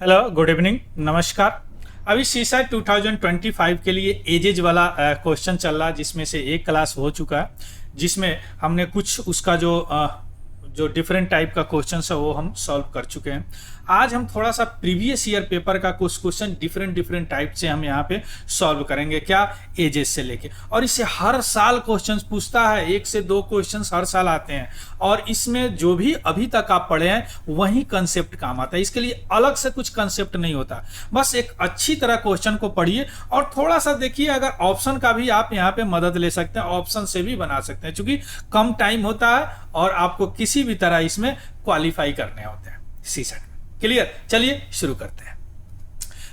Hello, good evening, नमस्कार। अभी सीसा 2025 के लिए एजेज वाला क्वेश्चन चल रहा है, जिसमें से एक क्लास हो चुका है, जिसमें हमने कुछ उसका जो डिफरेंट टाइप का क्वेश्चन है वो हम सॉल्व कर चुके हैं। आज हम थोड़ा सा प्रीवियस ईयर पेपर का कुछ क्वेश्चन डिफरेंट टाइप से हम यहाँ पे सॉल्व करेंगे, क्या एजेस से लेके। और इससे हर साल क्वेश्चंस पूछता है, 1 से 2 क्वेश्चंस हर साल आते हैं, और इसमें जो भी अभी तक आप पढ़े हैं वही कंसेप्ट काम आता है। इसके लिए अलग से कुछ कंसेप्ट नहीं होता, बस एक अच्छी तरह क्वेश्चन को पढ़िए और थोड़ा सा देखिए। अगर ऑप्शन का भी आप यहाँ पे मदद ले सकते हैं, ऑप्शन से भी बना सकते हैं, क्योंकि कम टाइम होता है और आपको किसी भी तरह इसमें क्वालिफाई करने होते हैं सीसेट में। क्लियर? चलिए शुरू करते हैं।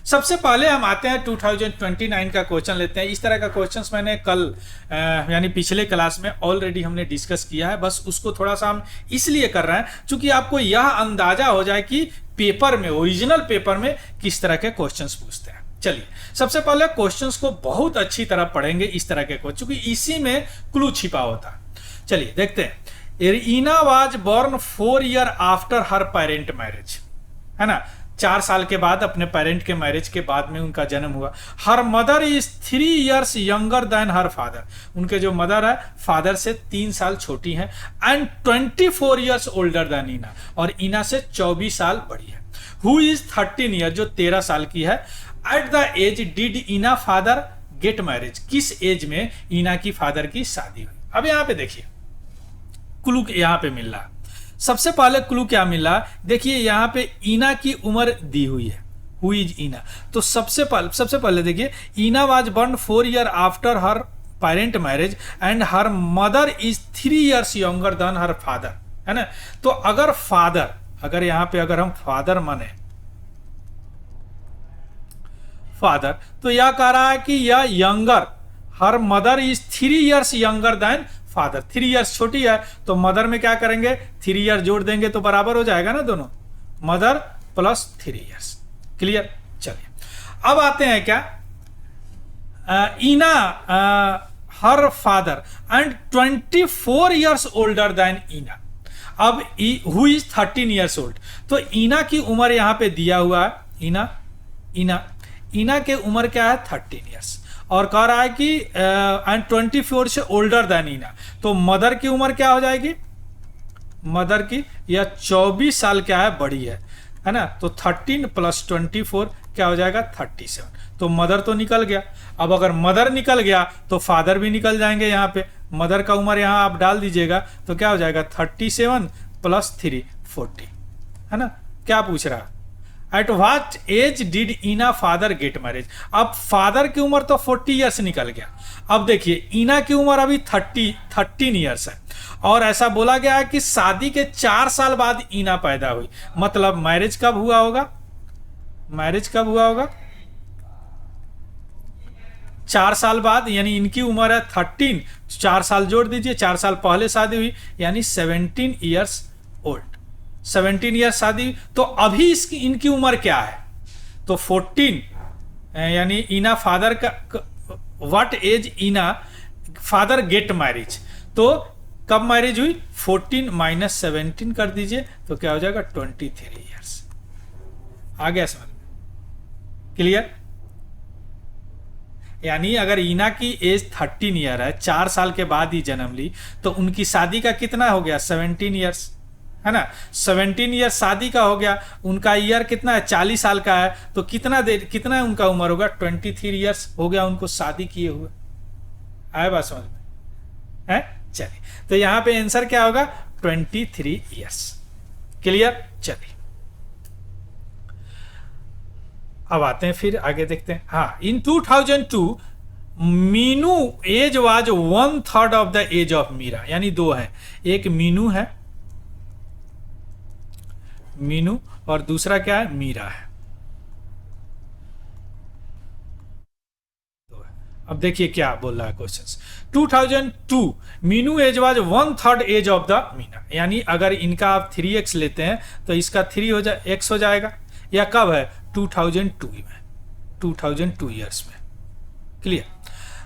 सबसे पहले हम आते हैं 2029 का क्वेश्चन लेते हैं। इस तरह का क्वेश्चंस मैंने कल यानी पिछले क्लास में ऑलरेडी हमने डिस्कस किया है, बस उसको थोड़ा सा हम इसलिए कर रहे हैं क्योंकि आपको यह अंदाजा हो जाए कि पेपर में, ओरिजिनल पेपर में किस तरह के क्वेश्चंस पूछते हैं। चलिए सबसे पहले क्वेश्चंस को बहुत अच्छी तरह पढ़ेंगे, इस तरह के क्वेश्चन, क्योंकि इसी में क्लू छिपा होता है। चलिए देखते हैं। Irina was born 4 year after her parent marriage, है ना, 4 साल के बाद, अपने पेरेंट के मैरिज के बाद में उनका जन्म हुआ। Her mother is 3 years younger than her father, उनके जो मदर है फादर से 3 साल छोटी हैं। एंड 24 ईयर्स ओल्डर देन इना, और इना से 24 साल बड़ी है। हु इज 13 ईयर, जो 13 साल की है। एट द एज डिड इना फादर गेट मैरिज, किस एज में इना की फादर की शादी हुई। अब यहां पे देखिए क्लू यहां पे मिल रहा। सबसे पहले क्लू क्या मिला, देखिए यहाँ पे इना की उम्र दी हुई है, हु इज इना। तो सबसे पहले देखिए, इना was born 4 year after her parent marriage and her mother is 3 years younger than her father, है ना। तो अगर फादर, अगर यहाँ पे अगर हम फादर माने फादर, तो यह कह रहा है कि यह younger, her mother is 3 years younger than father, 3 years छोटी है, तो मदर में क्या करेंगे, 3 ईयर जोड़ देंगे तो बराबर हो जाएगा ना दोनों, मदर प्लस 3 ईयर्स। क्लियर? चलिए अब आते हैं क्या, इना her father and 24 years older than इना। अब हु इज 13 ईयर्स ओल्ड, तो इना की उम्र यहां पे दिया हुआ है, इना के उम्र क्या है, 13 ईयर्स, और कह रहा है कि एंड 24 से ओल्डर देन इना। तो मदर की उम्र क्या हो जाएगी, मदर की या 24 साल क्या है, बड़ी है ना। तो 13 प्लस 24 क्या हो जाएगा, 37। तो मदर तो निकल गया। अब अगर मदर निकल गया तो फादर भी निकल जाएंगे। यहाँ पे मदर का उम्र यहाँ आप डाल दीजिएगा तो क्या हो जाएगा, 37 प्लस 3 40, है ना। क्या पूछ रहा है, एट व्हाट एज डिड इना फादर गेट मैरिज। अब फादर की उम्र तो 40 ईयर्स निकल गया। अब देखिए इना की उम्र अभी 13 ईयर्स है, और ऐसा बोला गया है कि शादी के 4 साल बाद इना पैदा हुई। मतलब मैरिज कब हुआ होगा, मैरिज कब हुआ होगा, 4 साल बाद, यानी इनकी उम्र है 13, 4 साल जोड़ दीजिए, 4 साल पहले शादी हुई, यानी 17 ईयर्स ओल्ड, 17 ईयर शादी। तो अभी इसकी इनकी उम्र क्या है, तो 14, यानी इना फादर का व्हाट एज इना फादर गेट मैरिज, तो कब मैरिज हुई, 14 माइनस 17 कर दीजिए तो क्या हो जाएगा, 23 ईयर्स। आ गया समझ में? क्लियर? यानी अगर इना की एज 13 ईयर है, 4 साल के बाद ही जन्म ली, तो उनकी शादी का कितना हो गया, 17 ईयर्स, है ना। 17 ईयर शादी का हो गया, उनका ईयर कितना है, 40 साल का है, तो कितना उनका उम्र होगा, 23 ईयर्स हो गया उनको शादी किए हुए। आए बात समझ में है? चलिए तो यहां पे आंसर क्या होगा, 23 ईयर्स। क्लियर? चलिए अब आते हैं, फिर आगे देखते हैं। हाँ, in 2002 Meenu age was 1/3 of the age of Meera, यानी 2 है, एक मीनू है, मीनू, और दूसरा क्या है, मीरा है। अब देखिए क्या बोल रहा है question. 2002 Meenu age was 1/3 age of the Meena, यानी अगर इनका आप 3x लेते हैं तो इसका 3 x हो जाएगा। या कब है, 2002 में, 2002 ईयर्स में। Clear?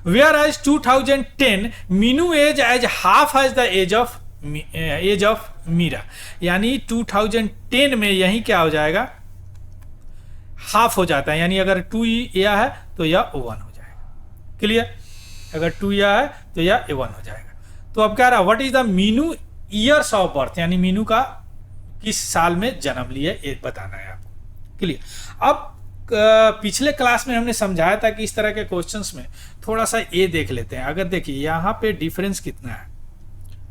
Where age 2010 Meenu age half age the age of Meera, यानी 2010 में यही क्या हो जाएगा, हाफ हो जाता है, यानी अगर 2 या है तो यह 1 हो जाएगा। क्लियर? अगर 2 या है तो यह 1 हो जाएगा। तो अब क्या रहा, what is the Meenu years of birth, यानी मीनू का किस साल में जन्म लिया ये बताना है आपको। क्लियर? अब पिछले क्लास में हमने समझाया था कि इस तरह के क्वेश्चंस में थोड़ा सा ये देख लेते हैं। अगर देखिए यहाँ पे डिफरेंस कितना है,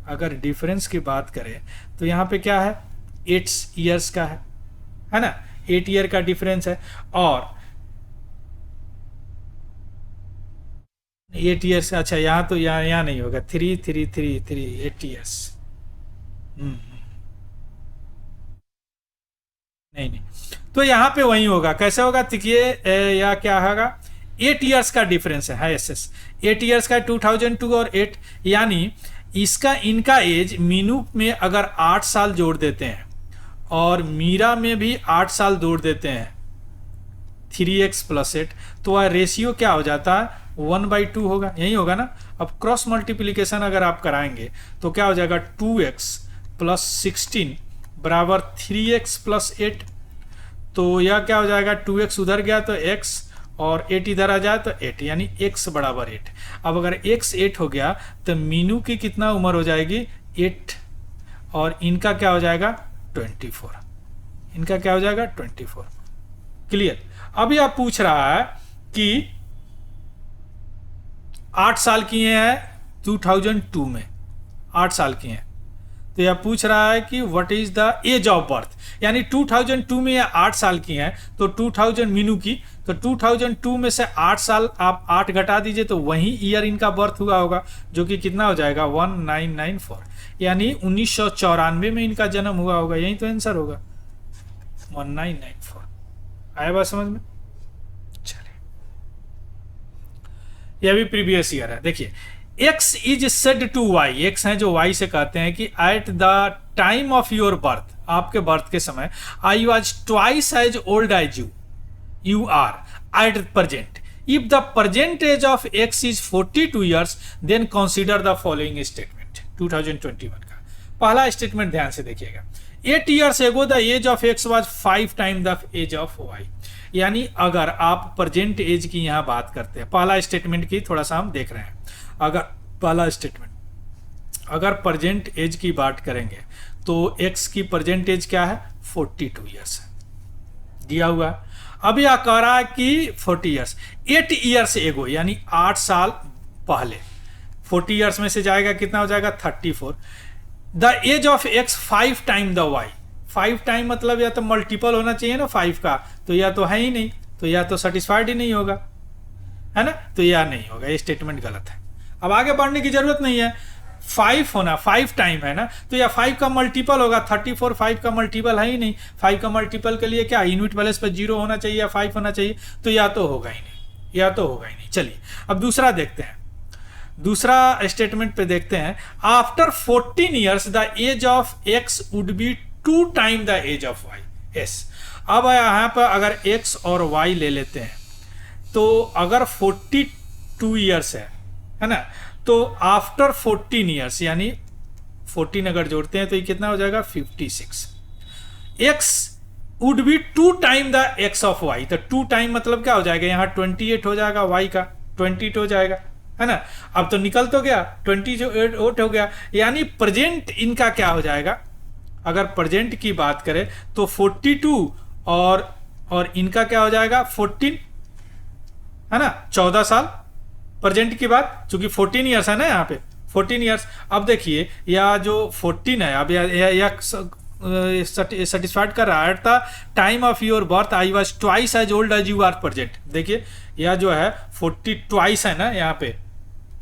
अगर डिफरेंस की बात करें तो यहाँ पे क्या है, 8 ईयर्स का है ना, 8 ईयर का डिफरेंस है। और 8 ईयर्स, अच्छा यहाँ तो यहाँ नहीं होगा, 3 3 3 3 8 ईयर्स, नहीं नहीं, तो यहाँ पे वही होगा। कैसे होगा, देखिए या क्या होगा, 8 ईयर्स का डिफरेंस है एस 8 ईयर्स का, 2002 और 8, यानी इसका इनका एज मीनू में अगर 8 साल जोड़ देते हैं और मीरा में भी 8 साल जोड़ देते हैं, 3x + 8, तो वह रेशियो क्या हो जाता है, 1/2 होगा, यही होगा ना। अब क्रॉस मल्टीप्लीकेशन अगर आप कराएंगे तो क्या हो जाएगा, 2x + 16 बराबर 3x + 8, तो यह क्या हो जाएगा, 2x उधर गया तो x और 8 इधर आ जाए तो 8, यानी x बराबर 8। अब अगर x 8 हो गया तो मीनू की कितना उम्र हो जाएगी, 8, और इनका क्या हो जाएगा, 24, इनका क्या हो जाएगा, 24। क्लियर? अभी आप पूछ रहा है कि 8 साल किए हैं 2002 में, 8 साल किए हैं, तो यह पूछ रहा है कि what is the age of birth, यानी 2002 में यह 8 साल की हैं, तो 2000 मीनू की, तो 2002 में से 8 साल आप 8 घटा दीजिए तो वही ईयर इनका बर्थ हुआ होगा, जो कि कितना हो जाएगा, 1994, यानी 1994 में इनका जन्म हुआ होगा, यही तो आंसर होगा, 1994। आया बात समझ में? चलिए, यह भी प्रीवियस ईयर है। देखिए, X is said to Y, X है जो Y से कहते हैं कि at the time of your birth, आपके बर्थ के समय, I was twice as old as you are at present. If the present age of X is 42 years, then consider the following statement. 2021 का पहला statement ध्यान से देखिएगा, 8 years ago the age of X was 5 time the age of Y, यानी अगर आप present as की यहां बात करते हैं, पहला स्टेटमेंट की थोड़ा सा हम देख रहे हैं। अगर पहला स्टेटमेंट, अगर प्रेजेंट एज की बात करेंगे तो x की प्रेजेंट एज क्या है, 42 ईयर्स है, दिया हुआ। अब यह कह रहा है कि 40 ईयर्स, 8 ईयर्स एगो, यानी 8 साल पहले, 40 ईयर्स में से जाएगा कितना हो जाएगा, 34। The age of x 5 time the y, 5 time मतलब या तो मल्टीपल होना चाहिए ना 5 का, तो यह तो है ही नहीं, तो यह तो सेटिस्फाइड ही नहीं होगा, है ना, तो यह नहीं होगा, ये स्टेटमेंट गलत है। अब आगे बढ़ने की जरूरत नहीं है, 5 होना, 5 टाइम है ना, तो यह 5 का मल्टीपल होगा, 34 5 का मल्टीपल है ही नहीं, 5 का मल्टीपल के लिए क्या यूनिट प्लेस पर 0 होना चाहिए या 5 होना चाहिए, तो या तो होगा ही नहीं, या तो होगा ही नहीं। चलिए अब दूसरा देखते हैं, दूसरा स्टेटमेंट पे देखते हैं, after 14 years the age of x would be 2 time the age of y, yes। अब यहाँ पर अगर x और y ले लेते हैं, तो अगर 42 ईयर्स है ना, तो आफ्टर 14 ईयर्स, यानी 14 अगर जोड़ते हैं तो ये कितना हो जाएगा, 56। x would be 2 time the x of y, तो 2 टाइम मतलब क्या हो जाएगा, यहाँ 28 हो जाएगा, y का 28 हो जाएगा, है ना। अब तो निकल तो गया, 28 हो गया, यानी प्रेजेंट इनका क्या हो जाएगा, अगर प्रेजेंट की बात करें तो 42 और इनका क्या हो जाएगा, 14, है ना, 14 साल प्रेजेंट की बात, चूंकि 14 ईयर्स है ना यहाँ पे, 14 ईयर्स। अब देखिए यह जो 14 है, अब यह सेटिस्फाइड कर रहा है, at the time of your birth I was twice as old as you are present. देखिए यह जो है 40 ट्वाइस है ना यहाँ पे,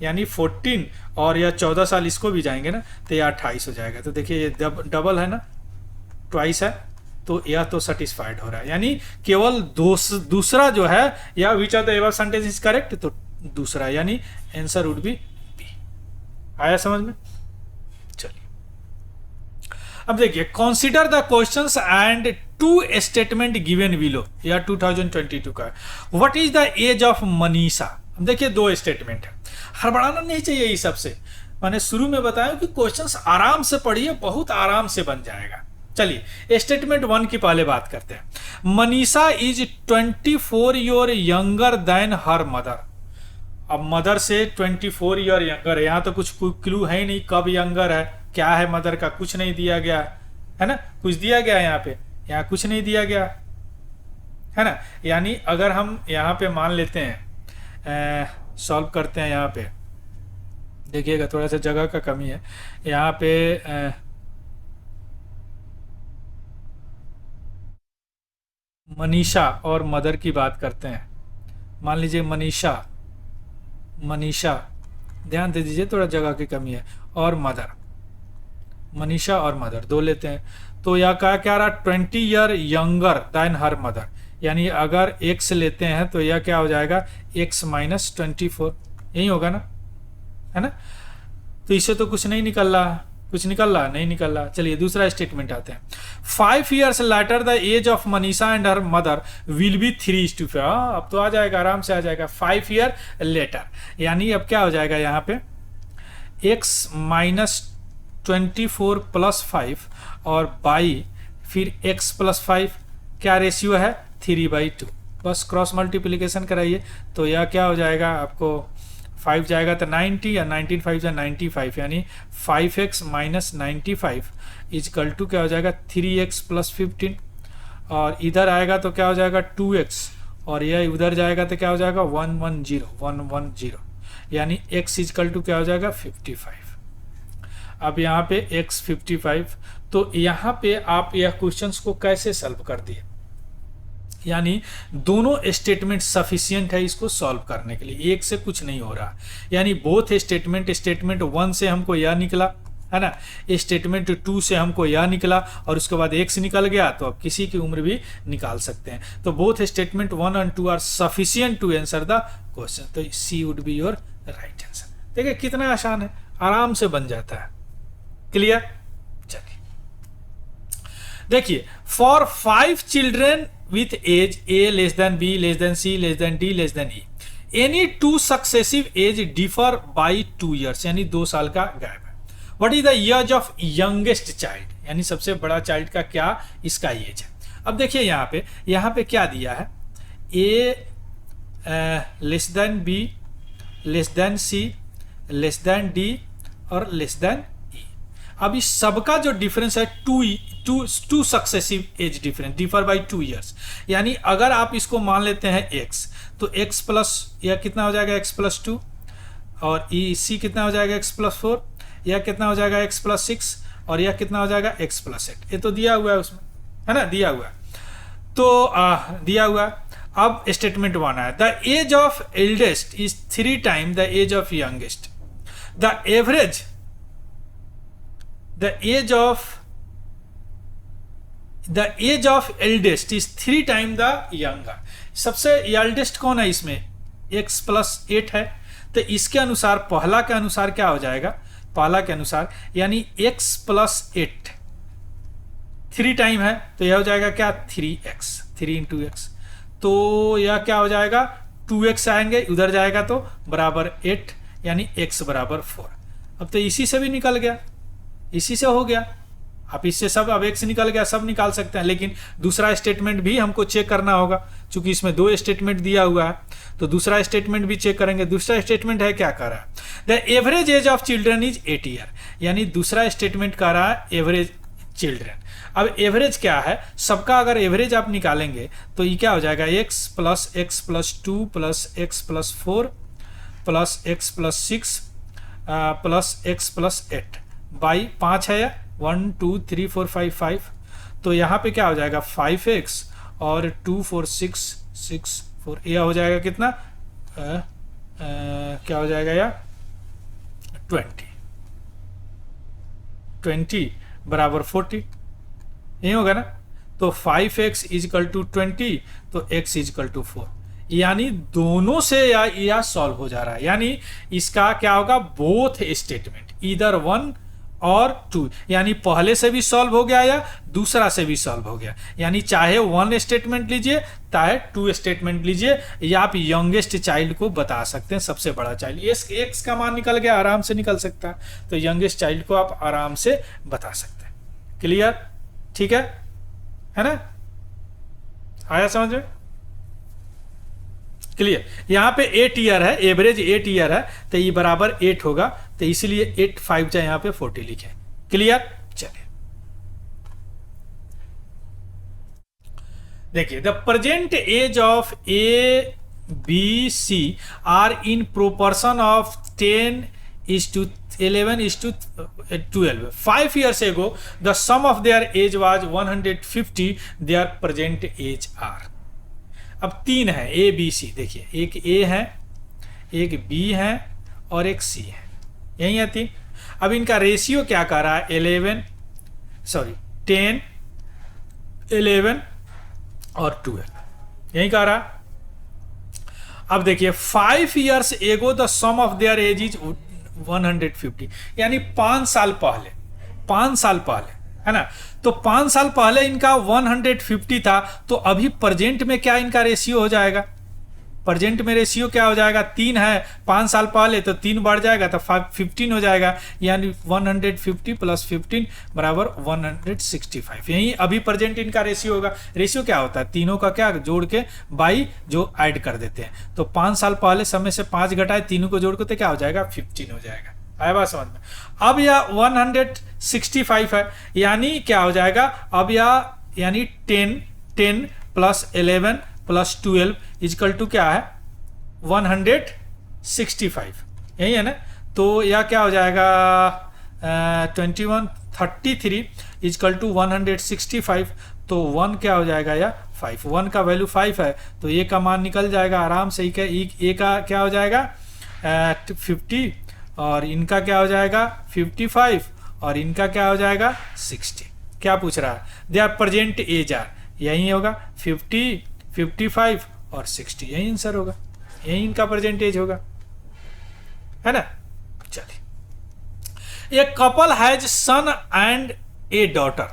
यानी 14 और यह 14 साल इसको भी जाएंगे ना, तो यह 28 हो जाएगा। तो देखिए ये डबल है ना, ट्वाइस है, तो यह तो सेटिस्फाइड हो रहा है, यानी केवल दूसरा जो है, या which of the above sentence is correct, तो दूसरा, यानी आंसर वुड बी बी। आया समझ में? चलिए अब देखिए, consider the questions and 2 statement given below, या 2022 का, what is the age of Manisha. देखिए 2 स्टेटमेंट है, हड़बड़ाना नहीं चाहिए। इस सबसे मैंने शुरू में बताया कि क्वेश्चंस आराम से पढ़िए, बहुत आराम से बन जाएगा, चलिए स्टेटमेंट 1 की पहले बात करते हैं। Manisha is 24 year younger than her mother. अब मदर से 24 ईयर यंगर है, यहाँ तो कुछ क्लू है ही नहीं कब यंगर है, क्या है मदर का, कुछ नहीं दिया गया है ना, कुछ दिया गया है यहाँ पे, यहाँ कुछ नहीं दिया गया है ना। यानी अगर हम यहाँ पे मान लेते हैं, सॉल्व करते हैं, यहाँ पे देखिएगा थोड़ा सा जगह का कमी है यहाँ पे। मनीषा और मदर की बात करते हैं। मान लीजिए मनीषा ध्यान दे दीजिए, थोड़ा जगह की कमी है, और मदर, मनीषा और मदर दो लेते हैं। तो यह क्या रहा, 20 year younger than her mother. यानी अगर x लेते हैं तो यह क्या हो जाएगा, x माइनस 24, यही होगा ना, है ना। तो इससे तो कुछ नहीं निकल रहा, कुछ निकल रहा नहीं निकल रहा। चलिए दूसरा स्टेटमेंट आते हैं। 5 years later the age of Manisha and her mother will be 3:5। अब तो आ जाएगा, आराम से आ जाएगा, 5 year later। यानी अब क्या हो जाएगा यहाँ पे, x माइनस 24 प्लस 5 और बाई फिर x प्लस 5, क्या रेशियो है, 3/2। बस क्रॉस मल्टीप्लीकेशन कराइए तो यह क्या हो जाएगा, आपको 5 जाएगा तो 90 या 19 5 या 95, यानी 5x माइनस 95 इजकल टू क्या हो जाएगा, 3x प्लस 15। और इधर आएगा तो क्या हो जाएगा 2x, और यह उधर जाएगा तो क्या हो जाएगा 110, यानी x इजकल टू क्या हो जाएगा 55। अब यहाँ पे x 55, तो यहाँ पे आप यह क्वेश्चंस को कैसे सॉल्व कर दिए, यानी दोनों स्टेटमेंट सफिशियंट है इसको सॉल्व करने के लिए, एक से कुछ नहीं हो रहा। यानी बोथ स्टेटमेंट 1 से हमको यह निकला है ना, स्टेटमेंट 2 से हमको यह निकला, और उसके बाद x निकल गया, तो अब किसी की उम्र भी निकाल सकते हैं। तो बोथ स्टेटमेंट 1 और 2 are sufficient to answer the question. तो C would be your right answer. देखिए कितना आसान है, आराम से बन जाता है। क्लियर। चलिए देखिए, for 5 children with age a less than b less than c less than d less than e, any 2 successive age differ by 2 years, यानी 2 साल का गैप है। what is the age of youngest child, यानी सबसे बड़ा child का क्या इसका एज है। अब देखिए यहाँ पे क्या दिया है, a less than b less than c less than d और लेस देन e। अब इस सबका जो डिफरेंस है two successive age difference differ by 2 years। यानी अगर आप इसको मान लेते हैं x, तो x प्लस यह कितना हो जाएगा x प्लस 2, और c कितना हो जाएगा x प्लस 4, यह कितना हो जाएगा x प्लस 6, और यह कितना हो जाएगा x प्लस 8। ये तो दिया हुआ है उसमें, है ना, दिया हुआ है, तो दिया हुआ। अब स्टेटमेंट 1 है, the age of eldest is 3 times the age of youngest, the average the age of eldest is 3 times the younger. सबसे एल्डेस्ट कौन है इसमें, x प्लस 8 है, तो इसके अनुसार पहला के अनुसार क्या हो जाएगा, पहला के अनुसार यानी x प्लस 8 3 टाइम है, तो यह हो जाएगा क्या 3x, 3 into x। तो यह क्या हो जाएगा 2x आएंगे, उधर जाएगा तो बराबर 8, यानी x बराबर 4। अब तो इसी से भी निकल गया, इसी से हो गया। आप इससे सब, अब एक से निकल गया, सब निकाल सकते हैं, लेकिन दूसरा स्टेटमेंट भी हमको चेक करना होगा, क्योंकि इसमें 2 स्टेटमेंट दिया हुआ है, तो दूसरा स्टेटमेंट भी चेक करेंगे। दूसरा स्टेटमेंट है क्या कह रहा है, the average age of children is 8 year, यानी दूसरा स्टेटमेंट कह रहा है एवरेज चिल्ड्रन। अब एवरेज क्या है, सबका अगर एवरेज आप निकालेंगे तो ये क्या हो जाएगा, x plus 2 plus x plus 4 plus x plus 6 plus x plus 8 by 5 है, 1 2 3 4 5 5। तो यहाँ पे क्या हो जाएगा 5x और 2 4 6 6 4, यह हो जाएगा कितना, क्या हो जाएगा यार 20 बराबर 40, यही होगा ना। तो 5x इजकल टू 20, तो x इजकल टू 4, यानी दोनों से या सॉल्व हो जा रहा है। यानी इसका क्या होगा, बोथ स्टेटमेंट इधर 1 और 2, यानी पहले से भी सॉल्व हो गया या दूसरा से भी सॉल्व हो गया। यानी चाहे 1 स्टेटमेंट लीजिए चाहे 2 स्टेटमेंट लीजिए, या आप यंगेस्ट चाइल्ड को बता सकते हैं, सबसे बड़ा चाइल्ड। एक्स का मान निकल गया, आराम से निकल सकता है, तो यंगेस्ट चाइल्ड को आप आराम से बता सकते हैं। क्लियर। ठीक है ना, आया समझ में? क्लियर। यहाँ पे 8 ईयर है, एवरेज 8 ईयर है, तो ये बराबर 8 होगा, तो इसलिए 8 5 जा यहाँ पे 40 लिखे। क्लियर। चलिए देखिए, the present age of A B C are in proportion of 10:11:12. 5 years ago the sum of their age was 150, their present age are. अब 3 है ए बी सी, देखिए एक ए है, एक बी है और एक सी है, यही है 3। अब इनका रेशियो क्या कर रहा है, 10, 11 और 12, यही कह रहा। अब देखिए 5 years ago the sum of their age is 150, यानी 5 साल पहले, 5 साल पहले, है ना। तो 5 साल पहले इनका 150 था, तो अभी प्रेजेंट में क्या इनका रेशियो हो जाएगा, प्रेजेंट में रेशियो क्या हो जाएगा, 3 है, 5 साल पहले तो 3 बढ़ जाएगा तो 15 हो जाएगा, यानी 150 + 15 बराबर 165। यही अभी प्रेजेंट इनका रेशियो होगा। रेशियो क्या होता है, तीनों का क्या जोड़ के बाई जो ऐड कर देते हैं, तो 5 साल पहले समय से 5 घटाए, तीनों को जोड़ के तो क्या हो जाएगा, 15 हो जाएगा। आया बात समझ में? अब यह 165 है, यानी क्या हो जाएगा, अब यह यानी 10 + 11 + 12 इजकल टू क्या है, 165, यही है ना। तो यह क्या हो जाएगा, 2133 इजकल टू 165, तो 1 क्या हो जाएगा, या 5, 1 का वैल्यू 5 है, तो ए का मान निकल जाएगा आराम से। ए का क्या हो जाएगा 50, और इनका क्या हो जाएगा 55, और इनका क्या हो जाएगा 60। क्या पूछ रहा है, they are present age are, यही होगा 50, 55 और 60, यही आंसर होगा, यही इनका प्रेजेंट एज होगा, है ना। चलिए, a couple has son and a daughter,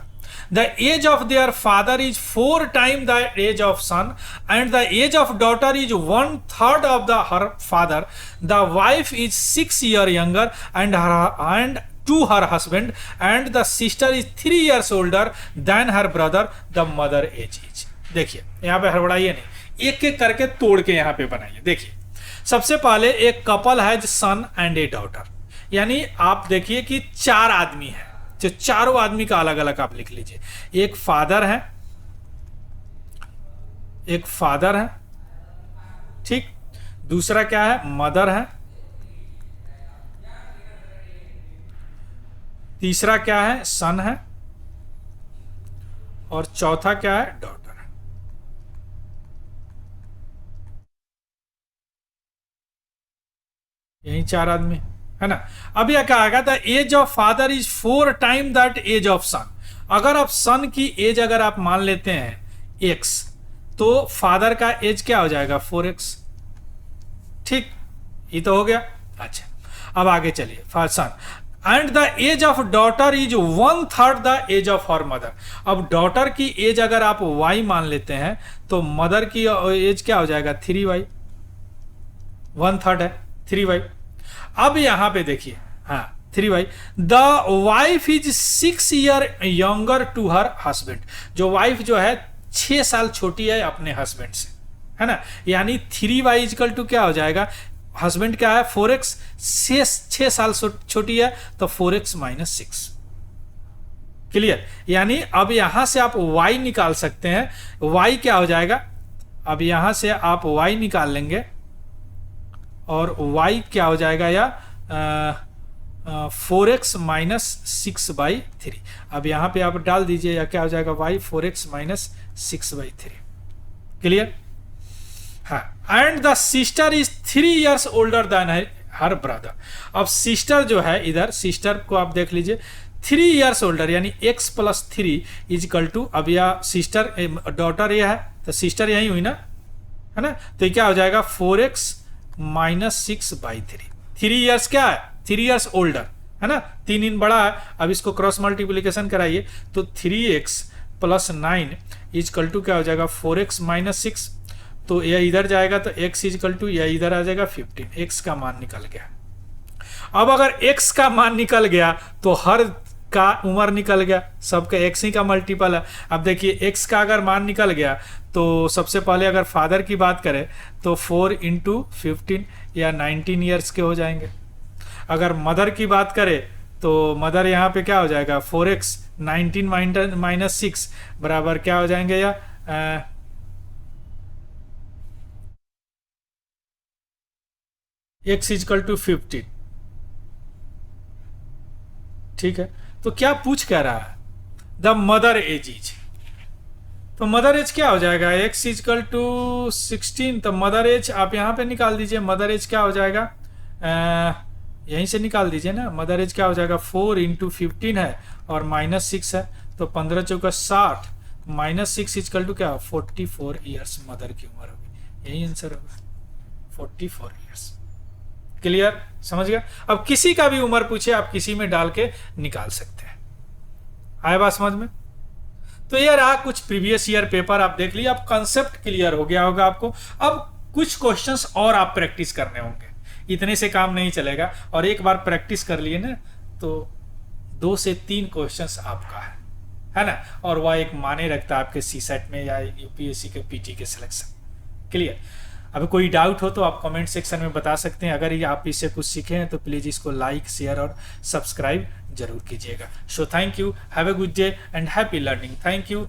the age of their father is 4 times the age of son and the age of daughter is 1/3 of the her father, the wife is 6 years younger and to her husband and the sister is 3 years older than her brother, the mother age is. देखिए यहाँ पे हड़बड़ाइए नहीं, एक एक करके तोड़ के यहाँ पे बनाइए। देखिए सबसे पहले एक कपल है सन एंड ए डॉटर, यानी आप देखिए कि 4 आदमी है, जो चारों आदमी का अलग अलग आप लिख लीजिए। एक फादर है, एक फादर है, ठीक, दूसरा क्या है, मदर है, तीसरा क्या है, सन है, और चौथा क्या है, डॉटर है। यही 4 आदमी है ना। अब यह क्या आएगा, the age of father is 4 times that age of son. अगर आप सन की एज अगर आप मान लेते हैं x, तो फादर का एज क्या हो जाएगा 4x, ठीक, ये तो हो गया। अच्छा, अब आगे चलिए, son and the age of daughter is 1/3 the age of her mother. अब डॉटर की एज अगर आप y मान लेते हैं, तो मदर की एज क्या हो जाएगा 3y, 1/3 है 3y। अब यहां पे देखिए, हाँ 3y, the wife is 6 years younger to her husband. जो वाइफ जो है 6 साल छोटी है अपने हस्बैंड से, है ना, यानी 3y इजकल टू क्या हो जाएगा, हस्बैंड क्या है 4x, 6 साल छोटी है, तो 4x - 6। क्लियर। यानी अब यहां से आप y निकाल सकते हैं, y क्या हो जाएगा, अब यहां से आप y निकाल लेंगे, और y क्या हो जाएगा, या 4x - 6/3। अब यहां पे आप डाल दीजिए, या क्या हो जाएगा y 4x - 6/3। क्लियर। हाँ, and the sister is 3 years older than her brother. अब सिस्टर जो है, इधर सिस्टर को आप देख लीजिए 3 years ओल्डर, यानी x + 3 इजकल टू, अब यह सिस्टर डॉटर यह है, तो सिस्टर यही हुई ना, है ना, तो क्या हो जाएगा 4x - 6/3। 3 years क्या है, 3 years ओल्डर, है ना, 3 इन बड़ा है। अब इसको क्रॉस मल्टीप्लीकेशन कराइए, तो 3x + 9 इजकल टू क्या हो जाएगा 4x - 6, तो यह इधर जाएगा, तो x इजकल टू यह इधर आ जाएगा 15। x का मान निकल गया। अब अगर x का मान निकल गया, तो हर का उम्र निकल गया, सबका एक्स ही का मल्टीपल है। अब देखिए एक्स का अगर मान निकल गया तो सबसे पहले अगर फादर की बात करें तो 4 इंटू 15 या 19 ईयर्स के हो जाएंगे। अगर मदर की बात करें तो मदर यहाँ पे क्या हो जाएगा 4x 19 माइनस 6 बराबर क्या हो जाएंगे या x इजकल टू 15। ठीक है, तो क्या पूछ कह रहा है द मदर एज इज, तो मदर एज क्या हो जाएगा x इजकल टू 16, तो मदर एज आप यहाँ पे निकाल दीजिए। मदर एज क्या हो जाएगा यहीं से निकाल दीजिए ना। मदर एज क्या हो जाएगा 4 इंटू 15 है और माइनस 6 है, तो 15 चौका 60 माइनस 6 इजकल टू क्या 44 ईयर्स मदर की उम्र होगी। यही आंसर होगा 44 ईयर्स। क्लियर, समझ गया। अब किसी का भी उम्र पूछे आप किसी में डाल के निकाल सकते हैं। आए बात समझ में? तो ये रहा कुछ प्रीवियस ईयर पेपर आप देख लिए, अब कंसेप्ट क्लियर हो गया होगा आपको। अब कुछ क्वेश्चंस और आप प्रैक्टिस करने होंगे, इतने से काम नहीं चलेगा। और एक बार प्रैक्टिस कर लिए ना तो 2 से 3 क्वेश्चंस आपका है ना, और वह एक माने रखता है आपके सीसेट में या यूपीएससी के पीटी के सिलेक्शन। क्लियर। अब कोई डाउट हो तो आप कमेंट सेक्शन में बता सकते हैं। अगर ये आप इससे कुछ सीखे हैं तो प्लीज़ इसको लाइक शेयर और सब्सक्राइब जरूर कीजिएगा। So thank you, have a good day and happy learning. Thank you.